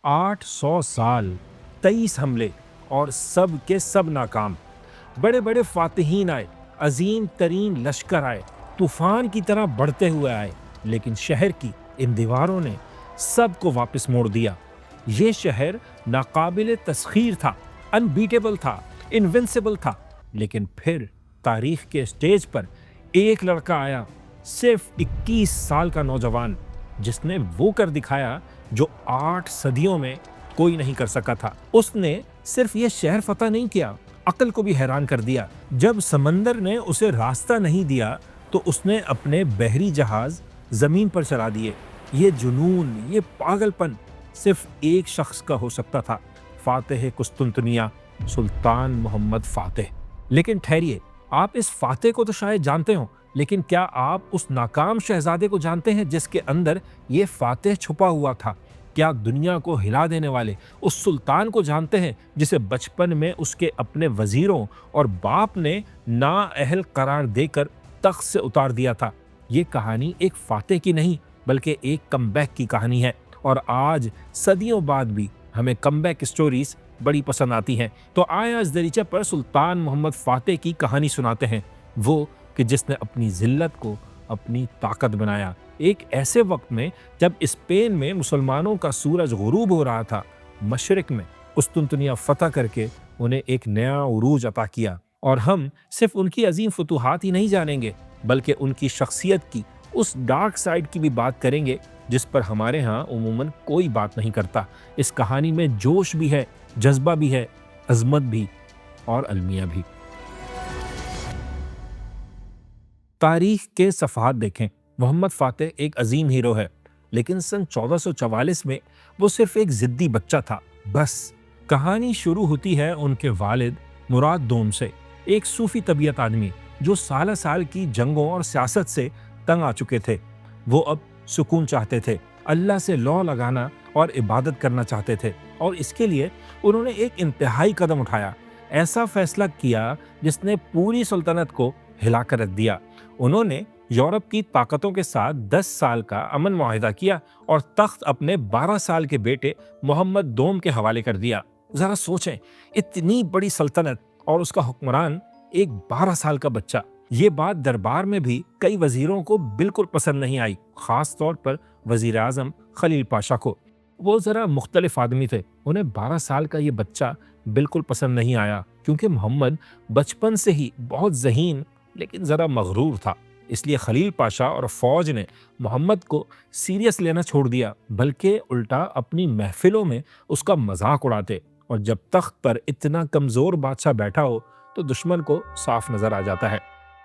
800 سال، 23 حملے اور سب کے سب ناکام۔ بڑے بڑے فاتحین آئے، عظیم ترین لشکر آئے، طوفان کی طرح بڑھتے ہوئے آئے، لیکن شہر کی ان دیواروں نے سب کو واپس موڑ دیا۔ یہ شہر ناقابل تسخیر تھا، انبیٹیبل تھا، انونسیبل تھا، لیکن پھر تاریخ کے اسٹیج پر ایک لڑکا آیا، صرف 21 سال کا نوجوان، جس نے وہ کر دکھایا جو 8 صدیوں میں کوئی نہیں کر سکا تھا۔ اس نے صرف یہ شہر فتح نہیں کیا، عقل کو بھی حیران کر دیا۔ جب سمندر نے اسے راستہ نہیں دیا تو اس نے اپنے بحری جہاز زمین پر چلا دیے۔ یہ جنون، یہ پاگل پن صرف ایک شخص کا ہو سکتا تھا، فاتح قسطنطنیہ، سلطان محمد فاتح۔ لیکن ٹھہریے، آپ اس فاتح کو تو شاید جانتے ہوں، لیکن کیا آپ اس ناکام شہزادے کو جانتے ہیں جس کے اندر یہ فاتح چھپا ہوا تھا؟ کیا دنیا کو ہلا دینے والے اس سلطان کو جانتے ہیں جسے بچپن میں اس کے اپنے وزیروں اور باپ نے نااہل قرار دے کر تخت سے اتار دیا تھا؟ یہ کہانی ایک فاتح کی نہیں بلکہ ایک کم بیک کی کہانی ہے، اور آج صدیوں بعد بھی ہمیں کم بیک اسٹوریز بڑی پسند آتی ہیں۔ تو آیا اس دریچے پر سلطان محمد فاتح کی کہانی سناتے ہیں، وہ کہ جس نے اپنی ذلت کو اپنی طاقت بنایا، ایک ایسے وقت میں جب اسپین میں مسلمانوں کا سورج غروب ہو رہا تھا، مشرق میں قسطنطنیہ فتح کر کے انہیں ایک نیا عروج عطا کیا۔ اور ہم صرف ان کی عظیم فتوحات ہی نہیں جانیں گے بلکہ ان کی شخصیت کی اس ڈارک سائڈ کی بھی بات کریں گے جس پر ہمارے ہاں عموماً کوئی بات نہیں کرتا۔ اس کہانی میں جوش بھی ہے، جذبہ بھی ہے، عظمت بھی اور المیہ بھی۔ تاریخ کے صفحات دیکھیں، محمد فاتح ایک عظیم ہیرو ہے، لیکن سن 1444 میں وہ صرف ایک ضدی بچہ تھا، بس۔ کہانی شروع ہوتی ہے ان کے والد مراد دوم سے، ایک صوفی طبیعت آدمی جو سالہ سال کی جنگوں اور سیاست سے تنگ آ چکے تھے۔ وہ اب سکون چاہتے تھے، اللہ سے لو لگانا اور عبادت کرنا چاہتے تھے، اور اس کے لیے انہوں نے ایک انتہائی قدم اٹھایا، ایسا فیصلہ کیا جس نے پوری سلطنت کو ہلا کر رکھ دیا۔ انہوں نے یورپ کی طاقتوں کے ساتھ 10 سال کا امن معاہدہ کیا اور تخت اپنے 12 سال کے بیٹے محمد دوم کے حوالے کر دیا۔ ذرا سوچیں، اتنی بڑی سلطنت اور اس کا حکمران ایک 12 سال کا بچہ۔ یہ بات دربار میں بھی کئی وزیروں کو بالکل پسند نہیں آئی، خاص طور پر وزیر اعظم خلیل پاشا کو۔ وہ ذرا مختلف آدمی تھے، انہیں 12 سال کا یہ بچہ بالکل پسند نہیں آیا، کیونکہ محمد بچپن سے ہی بہت ذہین لیکن ذرا مغرور تھا۔ اس لیے خلیل پاشا اور فوج نے محمد کو سیریس لینا چھوڑ دیا، بلکہ الٹا اپنی محفلوں میں اس کا مذاق اڑاتے، اور جب تخت پر اتنا کمزور بادشاہ بیٹھا ہو تو دشمن کو صاف نظر آ جاتا ہے۔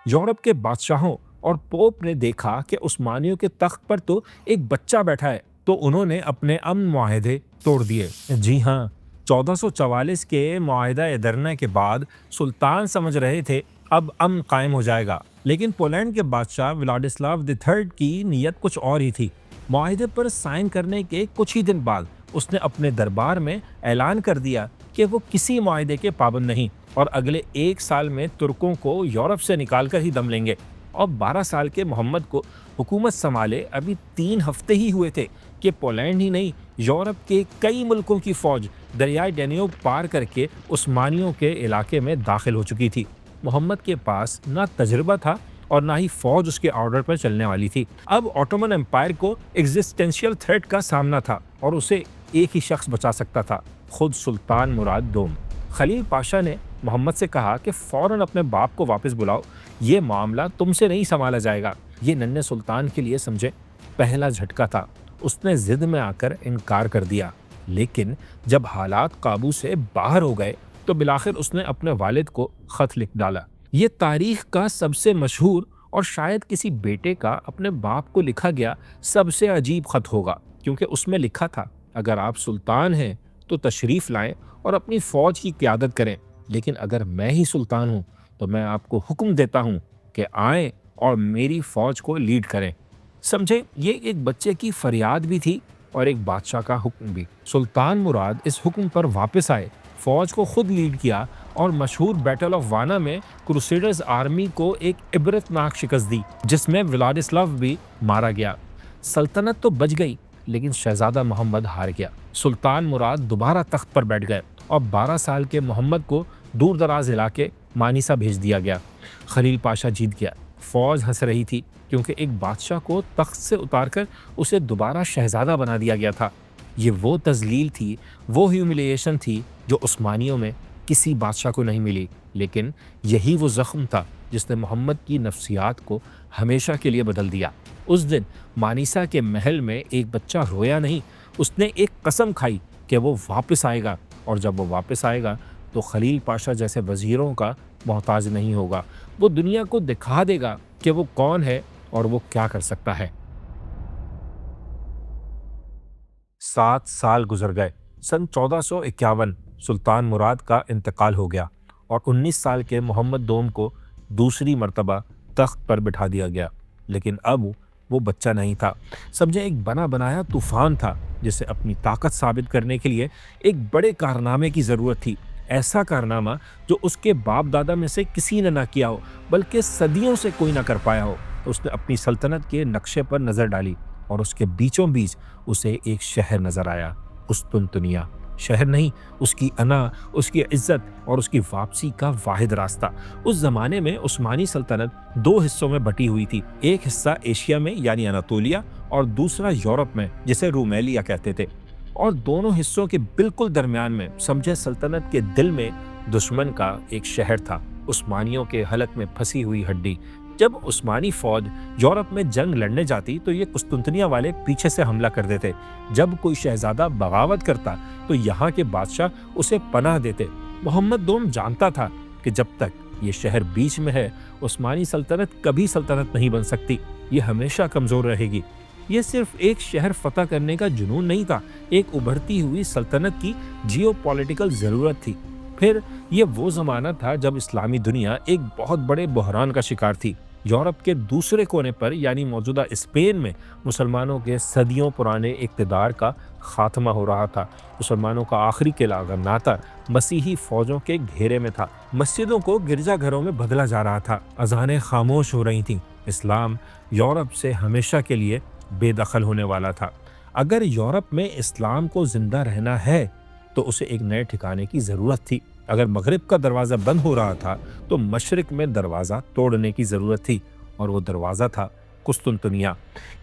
یورپ کے بادشاہوں اور پوپ نے دیکھا کہ عثمانیوں کے تخت پر تو ایک بچہ بیٹھا ہے، تو انہوں نے اپنے امن معاہدے توڑ دیے۔ جی ہاں، 1444 کے معاہدہ ایدرنا کے بعد سلطان سمجھ رہے تھے اب امن قائم ہو جائے گا، لیکن پولینڈ کے بادشاہ ولادسلاو III کی نیت کچھ اور ہی تھی۔ معاہدے پر سائن کرنے کے کچھ ہی دن بعد اس نے اپنے دربار میں اعلان کر دیا کہ وہ کسی معاہدے کے پابند نہیں، اور اگلے 1 سال میں ترکوں کو یورپ سے نکال کر ہی دم لیں گے۔ اور 12 سال کے محمد کو حکومت سنبھالے ابھی 3 ہفتے ہی ہوئے تھے کہ پولینڈ ہی نہیں، یورپ کے کئی ملکوں کی فوج دریائے ڈینیوب پار کر کے عثمانیوں کے علاقے میں داخل ہو چکی تھی۔ محمد کے پاس نہ تجربہ تھا اور نہ ہی فوج اس کے آرڈر پر چلنے والی تھی۔ اب آٹومن امپائر کو ایگزسٹینشیل تھریٹ کا سامنا تھا، اور اسے ایک ہی شخص بچا سکتا تھا، خود سلطان مراد دوم۔ خلیل پاشا نے محمد سے کہا کہ فوراً اپنے باپ کو واپس بلاؤ، یہ معاملہ تم سے نہیں سنبھالا جائے گا۔ یہ ننھے سلطان کے لیے سمجھے پہلا جھٹکا تھا۔ اس نے ضد میں آ کر انکار کر دیا، لیکن جب حالات قابو سے باہر ہو گئے تو بالآخر اس نے اپنے والد کو خط لکھ ڈالا۔ یہ تاریخ کا سب سے مشہور اور شاید کسی بیٹے کا اپنے باپ کو لکھا گیا سب سے عجیب خط ہوگا، کیونکہ اس میں لکھا تھا، اگر آپ سلطان ہیں تو تشریف لائیں اور اپنی فوج کی قیادت کریں، لیکن اگر میں ہی سلطان ہوں تو میں آپ کو حکم دیتا ہوں کہ آئیں اور میری فوج کو لیڈ کریں۔ سمجھے، یہ ایک بچے کی فریاد بھی تھی اور ایک بادشاہ کا حکم بھی۔ سلطان مراد اس حکم پر واپس آئے، فوج کو خود لیڈ کیا اور مشہور بیٹل آف وانا میں کروسیڈرز آرمی کو ایک عبرتناک شکست دی، جس میں ولادسلاو بھی مارا گیا۔ سلطنت تو بچ گئی، لیکن شہزادہ محمد ہار گیا۔ سلطان مراد دوبارہ تخت پر بیٹھ گئے اور 12 سال کے محمد کو دور دراز علاقے مانیسا بھیج دیا گیا۔ خلیل پاشا جیت گیا۔ فوج ہنس رہی تھی کیونکہ ایک بادشاہ کو تخت سے اتار کر اسے دوبارہ شہزادہ بنا دیا گیا تھا۔ یہ وہ تذلیل تھی، وہ ہیوملیشن تھی جو عثمانیوں میں کسی بادشاہ کو نہیں ملی، لیکن یہی وہ زخم تھا جس نے محمد کی نفسیات کو ہمیشہ کے لیے بدل دیا۔ اس دن مانیسا کے محل میں ایک بچہ رویا نہیں، اس نے ایک قسم کھائی کہ وہ واپس آئے گا، اور جب وہ واپس آئے گا تو خلیل پاشا جیسے وزیروں کا محتاج نہیں ہوگا۔ وہ دنیا کو دکھا دے گا کہ وہ کون ہے اور وہ کیا کر سکتا ہے۔ 7 سال گزر گئے۔ سن 1451 سلطان مراد کا انتقال ہو گیا اور 19 سال کے محمد دوم کو دوسری مرتبہ تخت پر بٹھا دیا گیا، لیکن اب وہ بچہ نہیں تھا۔ سمجھے ایک بنا بنایا طوفان تھا جسے اپنی طاقت ثابت کرنے کے لیے ایک بڑے کارنامے کی ضرورت تھی، ایسا کارنامہ جو اس کے باپ دادا میں سے کسی نے نہ کیا ہو، بلکہ صدیوں سے کوئی نہ کر پایا ہو۔ اس نے اپنی سلطنت کے نقشے پر نظر ڈالی اور اس کے بیچوں بیچ اسے ایک شہر نظر آیا، قسطنطنیہ۔ شہر نہیں، اس کی انا، اس کی عزت اور اس کی واپسی کا واحد راستہ۔ اس زمانے میں عثمانی سلطنت 2 حصوں میں بٹی ہوئی تھی، ایک حصہ ایشیا میں یعنی اناتولیا اور دوسرا یورپ میں جسے رومیلیا کہتے تھے، اور دونوں حصوں کے بالکل درمیان میں سمجھے سلطنت کے دل میں دشمن کا ایک شہر تھا، عثمانیوں کے حلق میں پھنسی ہوئی ہڈی۔ جب عثمانی فوج یورپ میں جنگ لڑنے جاتی تو یہ قسطنطنیہ والے پیچھے سے حملہ کر دیتے۔ جب کوئی شہزادہ بغاوت کرتا تو یہاں کے بادشاہ اسے پناہ دیتے۔ محمد دوم جانتا تھا کہ جب تک یہ شہر بیچ میں ہے عثمانی سلطنت کبھی سلطنت نہیں بن سکتی، یہ ہمیشہ کمزور رہے گی۔ یہ صرف ایک شہر فتح کرنے کا جنون نہیں تھا، ایک ابھرتی ہوئی سلطنت کی جیو پولیٹیکل ضرورت تھی۔ پھر یہ وہ زمانہ تھا جب اسلامی دنیا ایک بہت بڑے بحران کا شکار تھی۔ یورپ کے دوسرے کونے پر یعنی موجودہ اسپین میں مسلمانوں کے صدیوں پرانے اقتدار کا خاتمہ ہو رہا تھا۔ مسلمانوں کا آخری قلعہ غرناطہ مسیحی فوجوں کے گھیرے میں تھا۔ مسجدوں کو گرجا گھروں میں بدلا جا رہا تھا، اذانیں خاموش ہو رہی تھیں۔ اسلام یورپ سے ہمیشہ کے لیے بے دخل ہونے والا تھا۔ اگر یورپ میں اسلام کو زندہ رہنا ہے تو اسے ایک نئے ٹھکانے کی ضرورت تھی۔ اگر مغرب کا دروازہ بند ہو رہا تھا تو مشرق میں دروازہ توڑنے کی ضرورت تھی، اور وہ دروازہ تھا قسطنطنیہ۔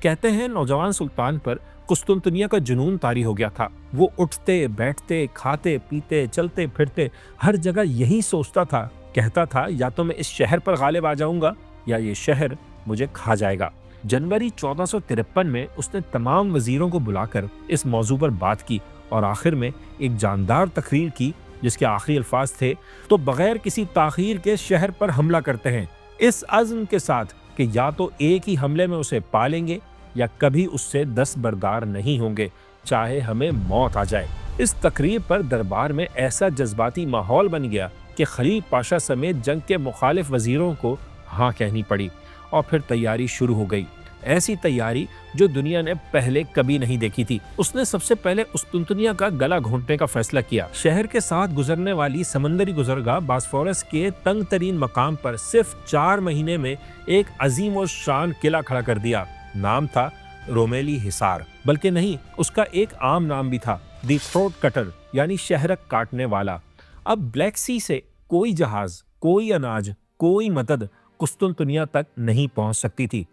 کہتے ہیں نوجوان سلطان پر قسطنطنیہ کا جنون طاری ہو گیا تھا۔ وہ اٹھتے بیٹھتے کھاتے پیتے چلتے پھرتے ہر جگہ یہی سوچتا تھا، کہتا تھا یا تو میں اس شہر پر غالب آ جاؤں گا یا یہ شہر مجھے کھا جائے گا۔ جنوری 1453 میں اس نے تمام وزیروں کو بلا کر اس موضوع پر بات کی اور آخر میں ایک جاندار تقریر کی جس کے آخری الفاظ تھے، تو بغیر کسی تاخیر کے شہر پر حملہ کرتے ہیں، اس عزم کے ساتھ کہ یا تو ایک ہی حملے میں اسے پا لیں گے یا کبھی اس سے دستبردار نہیں ہوں گے، چاہے ہمیں موت آ جائے۔ اس تقریر پر دربار میں ایسا جذباتی ماحول بن گیا کہ خلیل پاشا سمیت جنگ کے مخالف وزیروں کو ہاں کہنی پڑی، اور پھر تیاری شروع ہو گئی، ایسی تیاری جو دنیا نے پہلے کبھی نہیں دیکھی تھی۔ اس نے سب سے پہلے قسطنطنیہ کا گلا گھونٹنے کا فیصلہ کیا۔ شہر کے ساتھ گزرنے والی سمندری گزرگاہ باسفورس کے تنگ ترین مقام پر صرف 4 مہینے میں ایک عظیم و شان قلعہ کھڑا کر دیا۔ نام تھا رومیلی حصار، بلکہ نہیں، اس کا ایک عام نام بھی تھا، دی تھروٹ کٹر یعنی شہرک کاٹنے والا۔ اب بلیک سی سے کوئی جہاز، کوئی اناج، کوئی مدد قسطنطنیہ تک نہیں پہنچ سکتی تھی۔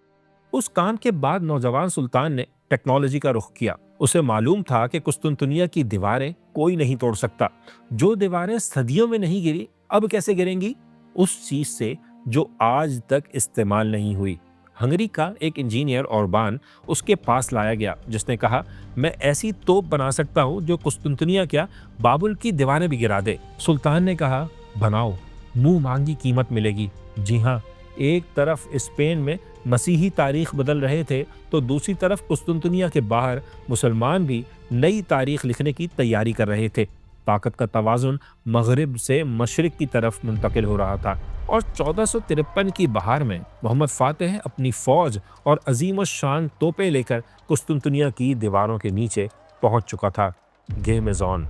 اس کام کے بعد نوجوان سلطان نے ٹیکنالوجی کا رخ کیا۔ اسے معلوم تھا کہ قسطنطنیہ کی دیواریں کوئی نہیں توڑ سکتا۔ جو دیواریں صدیوں میں نہیں گری، اب کیسے گریں گی؟ اس چیز سے جو آج تک استعمال نہیں ہوئی۔ ہنگری کا ایک انجینئر اوربان اس کے پاس لایا گیا جس نے کہا، میں ایسی توپ بنا سکتا ہوں جو قسطنطنیہ کیا بابل کی دیواریں بھی گرا دے۔ سلطان نے کہا، بناؤ، منہ مانگی قیمت ملے گی۔ جی ہاں، ایک طرف اسپین میں مسیحی تاریخ بدل رہے تھے تو دوسری طرف قسطنطنیہ کے باہر مسلمان بھی نئی تاریخ لکھنے کی تیاری کر رہے تھے۔ طاقت کا توازن مغرب سے مشرق کی طرف منتقل ہو رہا تھا، اور 1453 کی بہار میں محمد فاتح اپنی فوج اور عظیم الشان توپیں لے کر قسطنطنیہ کی دیواروں کے نیچے پہنچ چکا تھا۔ گیمزون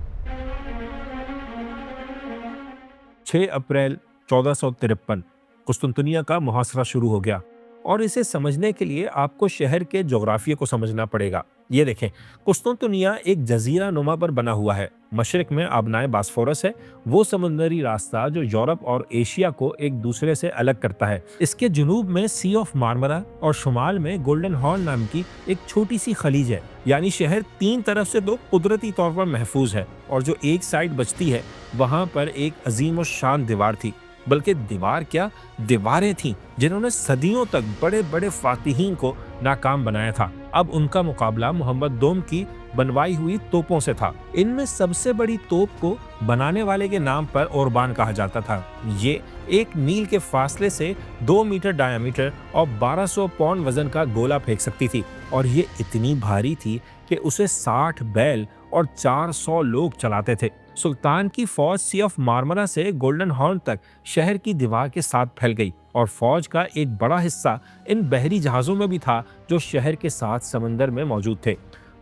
6 اپریل 1453 قسطنطنیہ کا محاصرہ شروع ہو گیا۔ اور اسے سمجھنے کے لیے آپ کو شہر کے جغرافیے کو سمجھنا پڑے گا۔ یہ دیکھیں، قسطنطنیہ ایک جزیرہ نما پر بنا ہوا ہے۔ مشرق میں آبنائے باسفورس ہے، وہ سمندری راستہ جو یورپ اور ایشیا کو ایک دوسرے سے الگ کرتا ہے۔ اس کے جنوب میں سی آف مارمرا اور شمال میں گولڈن ہارن نام کی ایک چھوٹی سی خلیج ہے۔ یعنی شہر تین طرف سے تو قدرتی طور پر محفوظ ہے، اور جو ایک سائڈ بچتی ہے وہاں پر ایک عظیم الشان دیوار تھی۔ بلکہ دیوار کیا، دیواریں تھیں جنہوں نے صدیوں تک بڑے بڑے فاتحین کو ناکام بنایا تھا۔ اب ان کا مقابلہ محمد دوم کی بنوائی ہوئی توپوں سے تھا۔ ان میں سب سے بڑی توپ کو بنانے والے کے نام پر اوربان کہا جاتا تھا۔ یہ 1 میل کے فاصلے سے 2 میٹر ڈایامیٹر اور 1200 پاؤنڈ وزن کا گولہ پھینک سکتی تھی، اور یہ اتنی بھاری تھی کہ اسے 60 بیل اور 400 لوگ چلاتے تھے۔ سلطان کی فوج سی آف مارمرا سے گولڈن ہارن تک شہر کی دیوار کے ساتھ پھیل گئی، اور فوج کا ایک بڑا حصہ ان بحری جہازوں میں بھی تھا جو شہر کے ساتھ سمندر میں موجود تھے۔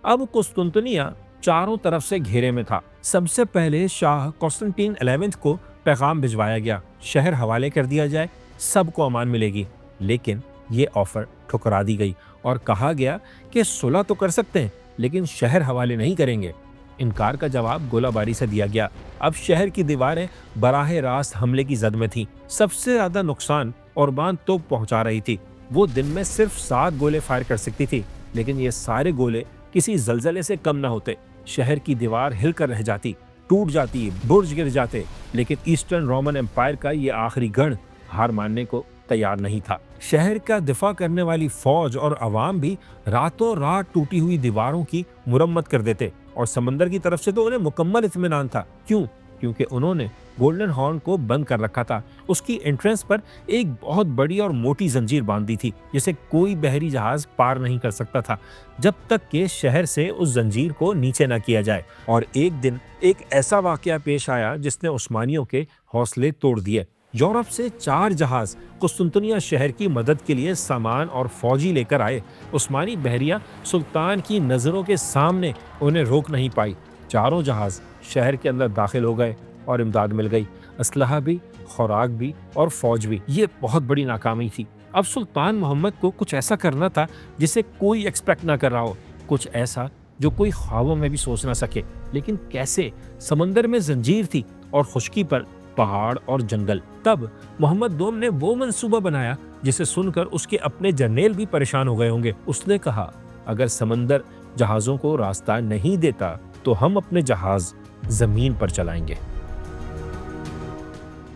اب قسطنطنیہ چاروں طرف سے گھیرے میں تھا۔ سب سے پہلے شاہ قسطنطین 11 کو پیغام بھجوایا گیا، شہر حوالے کر دیا جائے، سب کو امان ملے گی۔ لیکن یہ آفر ٹھکرا دی گئی اور کہا گیا کہ صلح تو کر سکتے ہیں لیکن شہر حوالے نہیں کریں گے۔ انکار کا جواب گولہ باری سے دیا گیا۔ اب شہر کی دیواریں براہ راست حملے کی زد میں تھیں۔ سب سے زیادہ نقصان اوربان توپ پہنچا رہی تھی۔ وہ دن میں صرف 7 گولے فائر کر سکتی تھی، لیکن یہ سارے گولے کسی زلزلے سے کم نہ ہوتے۔ شہر کی دیوار ہل کر رہ جاتی، ٹوٹ جاتی، برج گر جاتے، لیکن ایسٹرن رومن امپائر کا یہ آخری گڑھ ہار ماننے کو تیار نہیں تھا۔ شہر کا دفاع کرنے والی فوج اور عوام بھی راتوں رات ٹوٹی ہوئی دیواروں کی مرمت کر دیتے، اور سمندر کی طرف سے تو انہیں مکمل اطمینان تھا۔ کیوں؟ کیونکہ انہوں نے گولڈن ہارن کو بند کر رکھا تھا۔ اس کی انٹرنس پر ایک بہت بڑی اور موٹی زنجیر باندھی تھی جسے کوئی بحری جہاز پار نہیں کر سکتا تھا جب تک کہ شہر سے اس زنجیر کو نیچے نہ کیا جائے۔ اور ایک دن ایک ایسا واقعہ پیش آیا جس نے عثمانیوں کے حوصلے توڑ دیے۔ یورپ سے 4 جہاز قسطنطنیہ شہر کی مدد کے لیے سامان اور فوجی لے کر آئے۔ عثمانی بحریہ سلطان کی نظروں کے سامنے انہیں روک نہیں پائی۔ چاروں جہاز شہر کے اندر داخل ہو گئے اور امداد مل گئی، اسلحہ بھی، خوراک بھی اور فوج بھی۔ یہ بہت بڑی ناکامی تھی۔ اب سلطان محمد کو کچھ ایسا کرنا تھا جسے کوئی ایکسپیکٹ نہ کر رہا ہو، کچھ ایسا جو کوئی خوابوں میں بھی سوچ نہ سکے۔ لیکن کیسے؟ سمندر میں زنجیر تھی اور خشکی پر پہاڑ اور جنگل۔ تب محمد دوم نے وہ منصوبہ بنایا جسے سن کر اس کے اپنے جرنیل بھی پریشان ہو گئے ہوں گے۔ اس نے کہا، اگر سمندر جہازوں کو راستہ نہیں دیتا تو ہم اپنے جہاز زمین پر چلائیں گے۔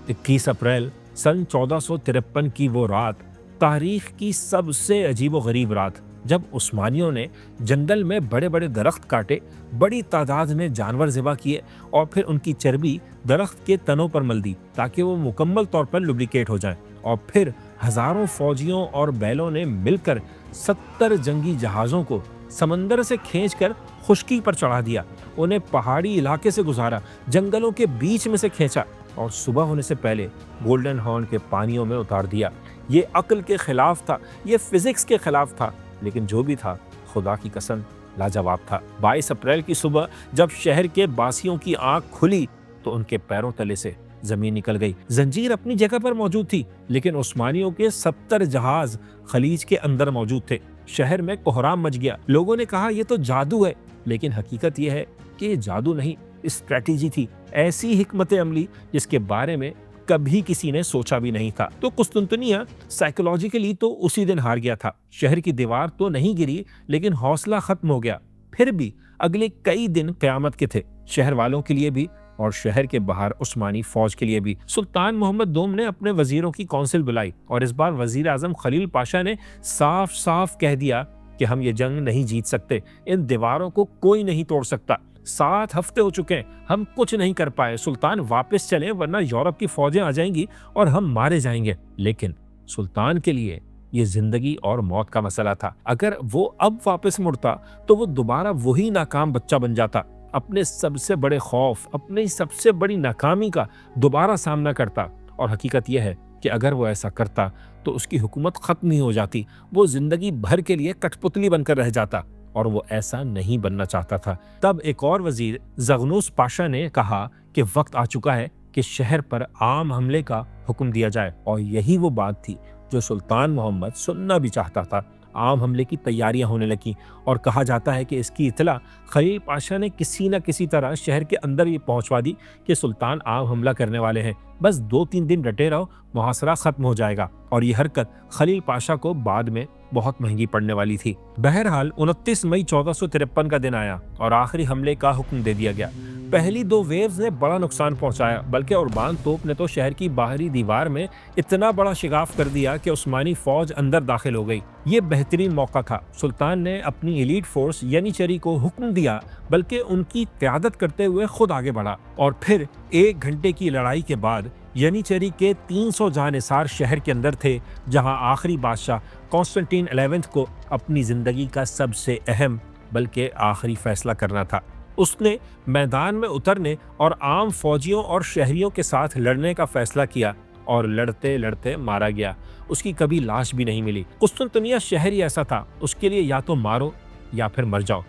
21 اپریل سن 1453 کی وہ رات تاریخ کی سب سے عجیب و غریب رات، جب عثمانیوں نے جنگل میں بڑے بڑے درخت کاٹے، بڑی تعداد میں جانور ذبح کیے اور پھر ان کی چربی درخت کے تنوں پر مل دی تاکہ وہ مکمل طور پر لوبریکیٹ ہو جائیں، اور پھر ہزاروں فوجیوں اور بیلوں نے مل کر 70 جنگی جہازوں کو سمندر سے کھینچ کر خشکی پر چڑھا دیا، انہیں پہاڑی علاقے سے گزارا، جنگلوں کے بیچ میں سے کھینچا اور صبح ہونے سے پہلے گولڈن ہارن کے پانیوں میں اتار دیا۔ یہ عقل کے خلاف تھا، یہ فزکس کے خلاف تھا، لیکن جو بھی تھا خدا کی قسم لاجواب تھا۔ 22 اپریل کی صبح جب شہر کے باسیوں کی آنکھ کھلی تو ان کے پیروں تلے سے زمین نکل گئی۔ زنجیر اپنی جگہ پر موجود تھی، لیکن عثمانیوں کے 70 جہاز خلیج کے اندر موجود تھے۔ شہر میں کوہرام مچ گیا۔ لوگوں نے کہا یہ تو جادو ہے، لیکن حقیقت یہ ہے کہ یہ جادو نہیں، اسٹریٹجی تھی، ایسی حکمت عملی جس کے بارے میں کبھی کسی نے سوچا بھی نہیں تھا۔ تو قسطنطنیہ سائیکولوجیکلی تو اسی دن ہار گیا تھا۔ شہر کی دیوار تو نہیں گری، لیکن حوصلہ ختم ہو گیا۔ پھر بھی اگلے کئی دن قیامت کے تھے، شہر والوں کے لیے بھی اور شہر کے باہر عثمانی فوج کے لیے بھی۔ سلطان محمد دوم نے اپنے وزیروں کی کونسل بلائی، اور اس بار وزیر اعظم خلیل پاشا نے صاف صاف کہہ دیا کہ ہم یہ جنگ نہیں جیت سکتے، ان دیواروں کو کوئی نہیں توڑ سکتا۔ 7 ہفتے ہو چکے ہیں، ہم کچھ نہیں کر پائے، سلطان واپس چلیں ورنہ یورپ کی فوجیں آ جائیں گی اور ہم مارے جائیں گے۔ لیکن سلطان کے لیے یہ زندگی اور موت کا مسئلہ تھا۔ اگر وہ اب واپس مڑتا تو وہ دوبارہ وہی ناکام بچہ بن جاتا، اپنے سب سے بڑے خوف، اپنی سب سے بڑی ناکامی کا دوبارہ سامنا کرتا۔ اور حقیقت یہ ہے کہ اگر وہ ایسا کرتا تو اس کی حکومت ختم ہی ہو جاتی، وہ زندگی بھر کے لیے کٹ پتلی بن کر رہ جاتا، اور وہ ایسا نہیں بننا چاہتا تھا۔ تب ایک اور وزیر زغنوس پاشا نے کہا کہ وقت آ چکا ہے کہ شہر پر عام حملے کا حکم دیا جائے، اور یہی وہ بات تھی جو سلطان محمد سننا بھی چاہتا تھا۔ عام حملے کی تیاریاں ہونے لگیں اور کہا جاتا ہے کہ اس کی اطلاع خلیل پاشا نے کسی نہ کسی طرح شہر کے اندر یہ پہنچوا دی کہ سلطان عام حملہ کرنے والے ہیں، بس 2-3 دن ڈٹے رہو، محاصرہ ختم ہو جائے گا۔ اور یہ حرکت خلیل پاشا کو بعد میں بہت مہنگی پڑنے والی تھی۔ بہرحال 29 مئی 1453 کا دن آیا اور آخری حملے کا حکم دے دیا گیا۔ پہلی 2 ویوز نے بڑا نقصان پہنچایا، بلکہ اوربان توپ نے تو شہر کی باہری دیوار میں اتنا بڑا شگاف کر دیا کہ عثمانی فوج اندر داخل ہو گئی۔ یہ بہترین موقع تھا۔ سلطان نے اپنی ایلیٹ فورس ینیچری کو حکم دیا، بلکہ ان کی قیادت کرتے ہوئے خود آگے بڑھا، اور پھر 1 گھنٹے کی لڑائی کے بعد ینیچری کے 300 جانثار شہر کے اندر تھے، جہاں آخری بادشاہ کانسٹنٹین 11 کو اپنی زندگی کا سب سے اہم بلکہ آخری فیصلہ کرنا تھا۔ اس نے میدان میں اترنے اور عام فوجیوں اور شہریوں کے ساتھ لڑنے کا فیصلہ کیا، اور لڑتے لڑتے مارا گیا۔ اس کی کبھی لاش بھی نہیں ملی۔ قسطنطنیہ شہر ہی ایسا تھا، اس کے لیے یا تو مارو یا پھر مر جاؤ۔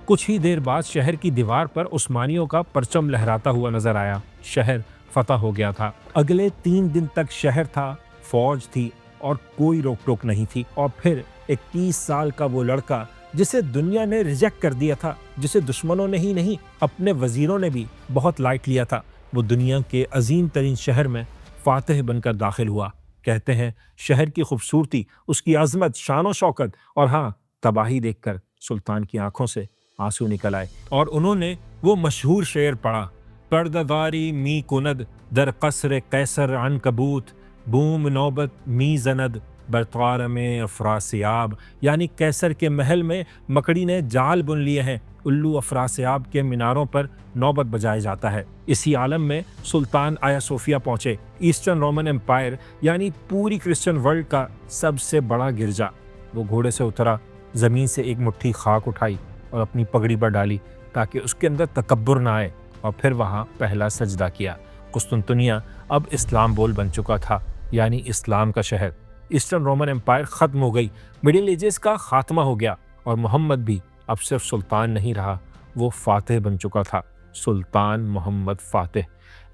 کچھ ہی دیر بعد شہر کی دیوار پر عثمانیوں کا پرچم لہراتا ہوا نظر آیا۔ شہر فتح ہو گیا تھا۔ اگلے 3 دن تک شہر تھا، فوج تھی اور کوئی روک ٹوک نہیں تھی۔ اور پھر 21 سال کا وہ لڑکا جسے دنیا نے ریجیکٹ کر دیا تھا، جسے دشمنوں نے ہی نہیں اپنے وزیروں نے بھی بہت لائٹ لیا تھا، وہ دنیا کے عظیم ترین شہر میں فاتح بن کر داخل ہوا۔ کہتے ہیں شہر کی خوبصورتی، اس کی عظمت، شان و شوکت اور ہاں تباہی دیکھ کر سلطان کی آنکھوں سے آنسو نکل آئے، اور انہوں نے وہ مشہور شعر پڑھا: پردواری می کند در قصر قیصر عنکبوت، بوم نوبت می زند برطار میں افراسیاب، یعنی قیصر کے محل میں مکڑی نے جال بن لیے ہیں، الو افراسیاب کے میناروں پر نوبت بجایا جاتا ہے۔ اسی عالم میں سلطان آیا صوفیہ پہنچے، ایسٹرن رومن امپائر یعنی پوری کرسچن ورلڈ کا سب سے بڑا گرجا۔ وہ گھوڑے سے اترا، زمین سے ایک مٹھی خاک اٹھائی اور اپنی پگڑی پر ڈالی تاکہ اس کے اندر تکبر نہ آئے، اور پھر وہاں پہلا سجدہ کیا۔ قسطنطنیہ اب اسلام بول بن چکا تھا، یعنی اسلام کا شہر۔ ایسٹرن رومن امپائر ختم ہو گئی، مڈل ایجز کا خاتمہ ہو گیا، اور محمد بھی اب صرف سلطان نہیں رہا، وہ فاتح بن چکا تھا، سلطان محمد فاتح۔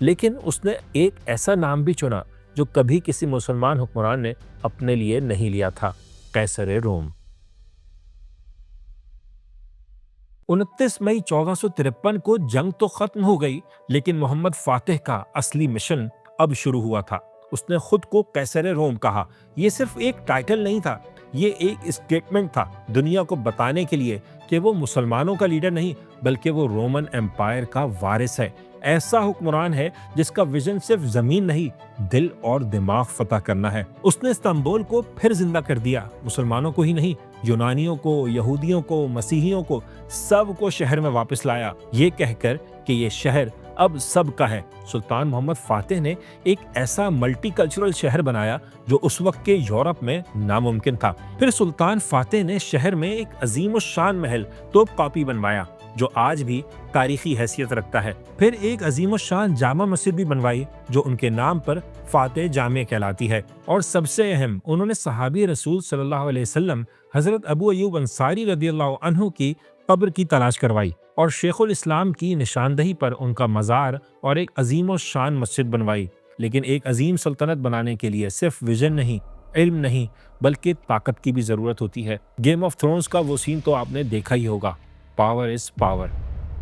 لیکن اس نے ایک ایسا نام بھی چنا جو کبھی کسی مسلمان حکمران نے اپنے لیے نہیں لیا تھا: قیصر روم۔ 29 مئی 1453 کو جنگ تو ختم ہو گئی، لیکن محمد فاتح کا اصلی مشن اب شروع ہوا تھا۔ اس نے خود کو قیصر روم کہا۔ یہ صرف ایک ٹائٹل نہیں تھا، یہ ایک اسٹیٹمنٹ تھا، دنیا کو بتانے کے لیے کہ وہ مسلمانوں کا لیڈر نہیں بلکہ وہ رومن امپائر کا وارث ہے۔ ایسا حکمران ہے جس کا ویژن صرف زمین نہیں، دل اور دماغ فتح کرنا ہے۔ اس نے استنبول کو پھر زندہ کر دیا، مسلمانوں کو ہی نہیں، یونانیوں کو، یہودیوں کو، مسیحیوں کو، سب کو شہر میں واپس لایا، یہ کہہ کر کہ یہ شہر اب سب کا ہے۔ سلطان محمد فاتح نے ایک ایسا ملٹی کلچرل شہر بنایا جو اس وقت کے یورپ میں ناممکن تھا۔ پھر سلطان فاتح نے شہر میں ایک عظیم الشان محل توپ کاپی بنوایا جو آج بھی تاریخی حیثیت رکھتا ہے۔ پھر ایک عظیم الشان جامع مسجد بھی بنوائی جو ان کے نام پر فاتح جامع کہلاتی ہے۔ اور سب سے اہم، انہوں نے صحابی رسول صلی اللہ علیہ وسلم حضرت ابو ایوب انصاری رضی اللہ عنہ کی قبر کی تلاش کروائی، اور شیخ الاسلام کی نشاندہی پر ان کا مزار اور ایک عظیم الشان مسجد بنوائی۔ لیکن ایک عظیم سلطنت بنانے کے لیے صرف ویژن نہیں، علم نہیں، بلکہ طاقت کی بھی ضرورت ہوتی ہے۔ گیم آف تھرونز کا وہ سین تو آپ نے دیکھا ہی ہوگا، پاور از پاور۔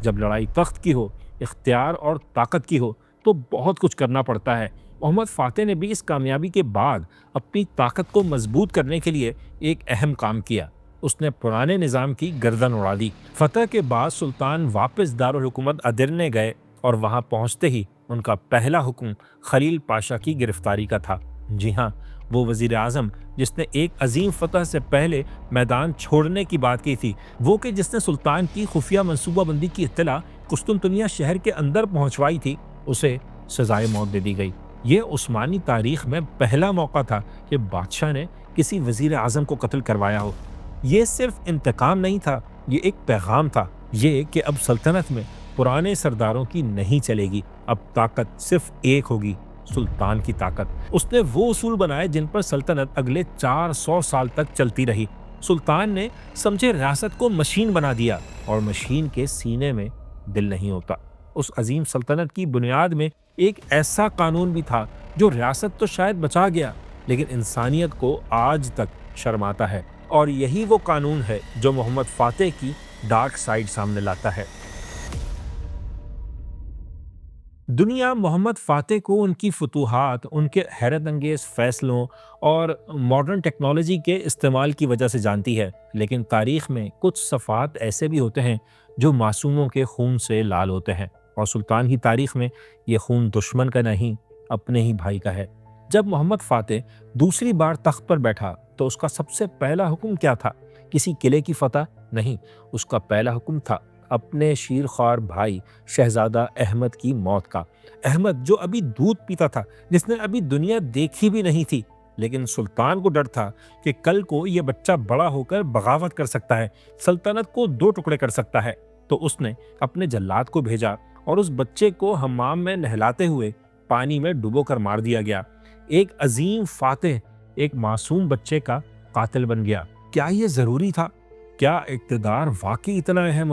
جب لڑائی تخت کی ہو، اختیار اور طاقت کی ہو تو بہت کچھ کرنا پڑتا ہے۔ محمد فاتح نے بھی اس کامیابی کے بعد اپنی طاقت کو مضبوط کرنے کے لیے ایک اہم کام کیا۔ اس نے پرانے نظام کی گردن اڑا دی۔ فتح کے بعد سلطان واپس دارالحکومت ادرنے گئے، اور وہاں پہنچتے ہی ان کا پہلا حکم خلیل پاشا کی گرفتاری کا تھا۔ جی ہاں، وہ وزیر اعظم جس نے ایک عظیم فتح سے پہلے میدان چھوڑنے کی بات کی تھی، وہ کہ جس نے سلطان کی خفیہ منصوبہ بندی کی اطلاع قسطنطنیہ شہر کے اندر پہنچوائی تھی، اسے سزائے موت دے دی گئی۔ یہ عثمانی تاریخ میں پہلا موقع تھا کہ بادشاہ نے کسی وزیر اعظم کو قتل کروایا ہو۔ یہ صرف انتقام نہیں تھا، یہ ایک پیغام تھا، یہ کہ اب سلطنت میں پرانے سرداروں کی نہیں چلے گی، اب طاقت صرف ایک ہوگی، سلطان کی طاقت۔ اس نے وہ اصول بنائے جن پر سلطنت اگلے 400 سال تک چلتی رہی۔ سلطان نے سمجھے ریاست کو مشین بنا دیا، اور مشین کے سینے میں دل نہیں ہوتا۔ اس عظیم سلطنت کی بنیاد میں ایک ایسا قانون بھی تھا جو ریاست تو شاید بچا گیا لیکن انسانیت کو آج تک شرماتا ہے۔ اور یہی وہ قانون ہے جو محمد فاتح کی ڈارک سائیڈ سامنے لاتا ہے۔ دنیا محمد فاتح کو ان کی فتوحات، ان کے حیرت انگیز فیصلوں اور ماڈرن ٹیکنالوجی کے استعمال کی وجہ سے جانتی ہے، لیکن تاریخ میں کچھ صفحات ایسے بھی ہوتے ہیں جو معصوموں کے خون سے لال ہوتے ہیں، اور سلطان کی تاریخ میں یہ خون دشمن کا نہیں، اپنے ہی بھائی کا ہے۔ جب محمد فاتح دوسری بار تخت پر بیٹھا تو اس کا سب سے پہلا حکم کیا تھا؟ کسی قلعے کی فتح نہیں، اس کا پہلا حکم تھا اپنے شیرخوار بھائی شہزادہ احمد کی موت کا۔ احمد جو ابھی دودھ پیتا تھا، جس نے ابھی دنیا دیکھی بھی نہیں تھی، لیکن سلطان کو ڈر تھا کہ کل کو یہ بچہ بڑا ہو کر بغاوت کر سکتا ہے، سلطنت کو دو ٹکڑے کر سکتا ہے۔ تو اس نے اپنے جلاد کو بھیجا اور اس بچے کو حمام میں نہلاتے ہوئے پانی میں ڈبو کر مار دیا گیا۔ ایک عظیم فاتح ایک معصوم بچے کا قاتل بن گیا۔ کیا یہ ضروری تھا؟ کیا اقتدار واقعی اتنا اہم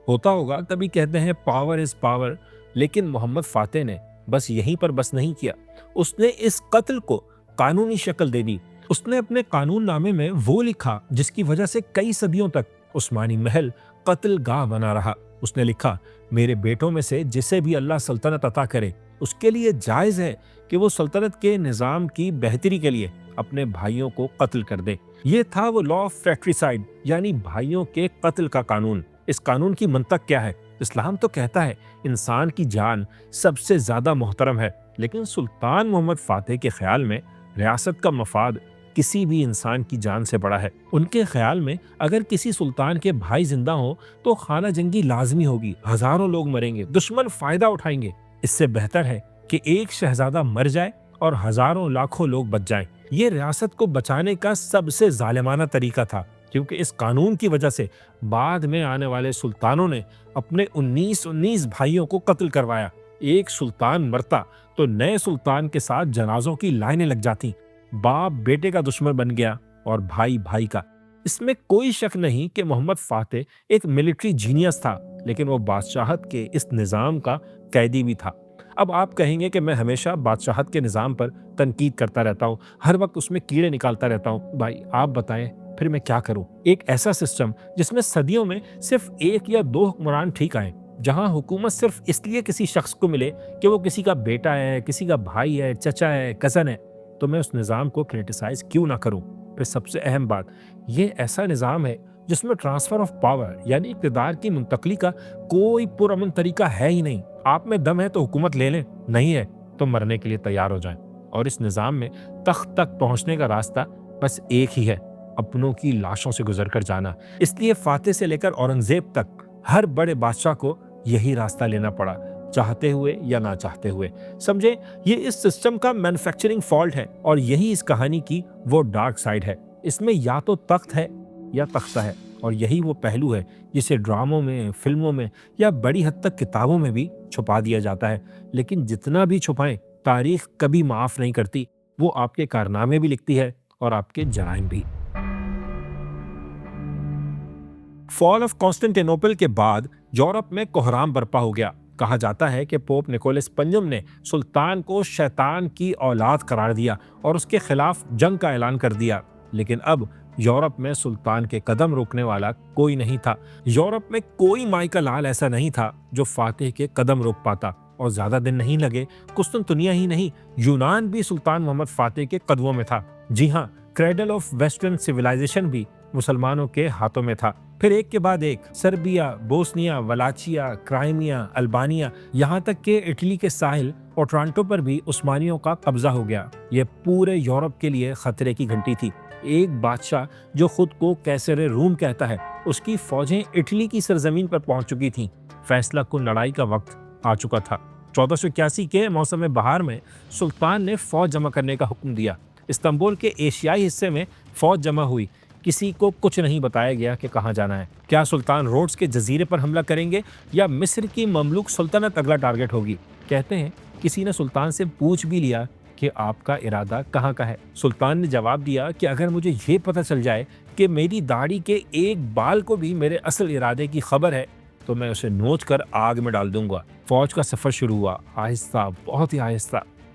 ہوتا ہوگا؟ تبھی کہتے ہیں پاور از پاور۔ لیکن محمد فاتح نے بس یہیں پر بس نہیں کیا، اس نے اس قتل کو قانونی شکل دے دی۔ اس نے اپنے قانون نامے میں وہ لکھا جس کی وجہ سے کئی صدیوں تک عثمانی محل قتل گاہ بنا رہا۔ اس نے لکھا، میرے بیٹوں میں سے جسے بھی اللہ سلطنت عطا کرے اس کے لیے جائز ہے کہ وہ سلطنت کے نظام کی بہتری کے لیے اپنے بھائیوں کو قتل کر دے۔ یہ تھا وہ لا آف فریٹریسائڈ، یعنی بھائیوں کے قتل کا قانون۔ اس قانون کی منطق کیا ہے؟ اسلام تو کہتا ہے انسان کی جان سب سے زیادہ محترم ہے، لیکن سلطان محمد فاتح کے خیال میں ریاست کا مفاد کسی بھی انسان کی جان سے بڑا ہے۔ ان کے خیال میں اگر کسی سلطان کے بھائی زندہ ہوں تو خانہ جنگی لازمی ہوگی، ہزاروں لوگ مریں گے، دشمن فائدہ اٹھائیں گے۔ اس سے بہتر ہے کہ ایک شہزادہ مر جائے اور ہزاروں لاکھوں لوگ بچ جائیں۔ یہ ریاست کو بچانے کا سب سے ظالمانہ طریقہ تھا، کیونکہ اس قانون کی وجہ سے بعد میں آنے والے سلطانوں نے اپنے 19 بھائیوں کو قتل کروایا۔ ایک سلطان مرتا تو نئے سلطان کے ساتھ جنازوں کی لائنیں لگ جاتی، باپ بیٹے کا دشمن بن گیا اور بھائی بھائی کا۔ اس میں کوئی شک نہیں کہ محمد فاتح ایک ملٹری جینیس تھا، لیکن وہ بادشاہت کے اس نظام کا قیدی بھی تھا۔ اب آپ کہیں گے کہ میں ہمیشہ بادشاہت کے نظام پر تنقید کرتا رہتا ہوں، ہر وقت اس میں کیڑے نکالتا رہتا ہوں۔ بھائی آپ بتائیں پھر میں کیا کروں؟ ایک ایسا سسٹم جس میں صدیوں میں صرف ایک یا دو حکمران ٹھیک آئیں، جہاں حکومت صرف اس لیے کسی شخص کو ملے کہ وہ کسی کا بیٹا ہے، کسی کا بھائی ہے، چچا ہے، کزن ہے، تو میں اس نظام کو کرٹیسائز کیوں نہ کروں؟ پھر سب سے اہم بات، یہ ایسا نظام ہے جس میں ٹرانسفر آف پاور یعنی اقتدار کی منتقلی کا کوئی پرامن طریقہ ہے ہی نہیں۔ آپ میں دم ہے تو حکومت لے لیں، نہیں ہے تو مرنے کے لیے تیار ہو جائیں۔ اور اس نظام میں تخت تک پہنچنے کا راستہ بس ایک ہی ہے، اپنوں کی لاشوں سے گزر کر جانا۔ اس لیے فاتح سے لے کر اورنگزیب تک ہر بڑے بادشاہ کو یہی راستہ لینا پڑا، چاہتے ہوئے یا نہ چاہتے ہوئے۔ سمجھے، یہ اس سسٹم کا مینوفیکچرنگ فالٹ ہے، اور یہی اس کہانی کی وہ ڈارک سائیڈ ہے۔ اس میں یا تو تخت ہے یا تختہ ہے، اور یہی وہ پہلو ہے جسے ڈراموں میں، فلموں میں یا بڑی حد تک کتابوں میں بھی چھپا دیا جاتا ہے۔ لیکن جتنا بھی چھپائیں، تاریخ کبھی معاف نہیں کرتی، وہ آپ کے کارنامے بھی لکھتی ہے اور آپ کے جرائم بھی۔ فال آف کانسٹنٹینوپل کے بعد یورپ میں کوہرام برپا ہو گیا۔ کہا جاتا ہے کہ پوپ نکولس پنجم نے سلطان کو شیطان کی اولاد قرار دیا اور اس کے خلاف جنگ کا اعلان کر دیا۔ لیکن اب یورپ میں سلطان کے قدم روکنے والا کوئی نہیں تھا۔ یورپ میں کوئی مائی کا لال ایسا نہیں تھا جو فاتح کے قدم روک پاتا، اور زیادہ دن نہیں لگے، قسطنطنیہ ہی نہیں، یونان بھی سلطان محمد فاتح کے قدموں میں تھا۔ جی ہاں، کریڈل آف ویسٹرن سویلائزیشن بھی مسلمانوں کے ہاتھوں میں تھا۔ پھر ایک کے بعد ایک سربیا، بوسنیا، ولاچیا، کرائمیا، البانیا، یہاں تک کہ اٹلی کے ساحل اور ٹورانٹو پر بھی عثمانیوں کا قبضہ ہو گیا۔ یہ پورے یورپ کے لیے خطرے کی گھنٹی تھی۔ ایک بادشاہ جو خود کو کیسر روم کہتا ہے، اس کی فوجیں اٹلی کی سرزمین پر پہنچ چکی تھیں۔ فیصلہ کن لڑائی کا وقت آ چکا تھا۔ 1481 کے موسم بہار میں سلطان نے فوج جمع کرنے کا حکم دیا۔ استنبول کے ایشیائی حصے میں فوج جمع ہوئی۔ کسی کو کچھ نہیں بتایا گیا کہ کہاں جانا ہے۔ کیا سلطان روڈس کے جزیرے پر حملہ کریں گے یا مصر کی مملوک سلطنت اگلا ٹارگٹ ہوگی؟ کہتے ہیں کسی نے سلطان سے پوچھ بھی لیا کہ آپ کا ارادہ کہاں کا ہے۔ سلطان نے جواب دیا کہ اگر مجھے یہ پتہ چل جائے کہ میری داڑھی کے ایک بال کو بھی میرے اصل ارادے کی خبر ہے تو میں اسے نوچ کر آگ میں ڈال دوں گا۔ فوج کا سفر شروع ہوا، آہستہ، بہت ہی آہستہ۔